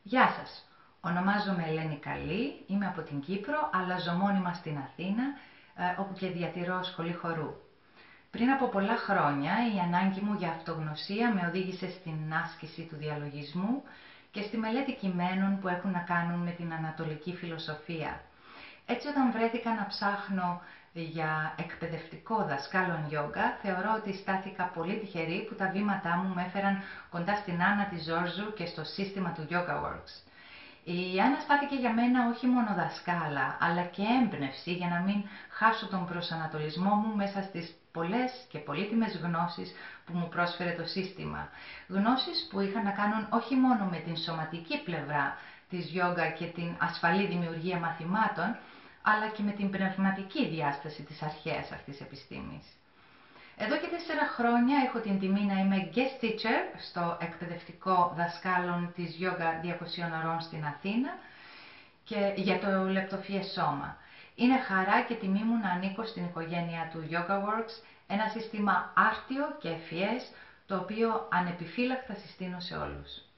Γεια σας, ονομάζομαι Ελένη Καλή, είμαι από την Κύπρο, αλλά ζω μόνιμα στην Αθήνα, όπου και διατηρώ σχολή χορού. Πριν από πολλά χρόνια, η ανάγκη μου για αυτογνωσία με οδήγησε στην άσκηση του διαλογισμού και στη μελέτη κειμένων που έχουν να κάνουν με την ανατολική φιλοσοφία. Έτσι, όταν βρέθηκα να ψάχνω για εκπαιδευτικό δασκάλων γιόγκα, θεωρώ ότι στάθηκα πολύ τυχερή που τα βήματά μου με έφεραν κοντά στην Άννα τη Ζόρζου και στο σύστημα του YogaWorks. Η Άννα στάθηκε για μένα όχι μόνο δασκάλα, αλλά και έμπνευση για να μην χάσω τον προσανατολισμό μου μέσα στις πολλές και πολύτιμες γνώσεις που μου πρόσφερε το σύστημα. Γνώσεις που είχαν να κάνουν όχι μόνο με την σωματική πλευρά της γιόγκα και την ασφαλή δημιουργία μαθημάτων, αλλά και με την πνευματική διάσταση της αρχαίας αυτής επιστήμης. Εδώ και 4 χρόνια έχω την τιμή να είμαι guest teacher στο εκπαιδευτικό δασκάλων της Yoga 200 ωρών στην Αθήνα και για το λεπτοφυές σώμα. Είναι χαρά και τιμή μου να ανήκω στην οικογένεια του YogaWorks, ένα σύστημα άρτιο και ευφυές, το οποίο ανεπιφύλακτα συστήνω σε όλους.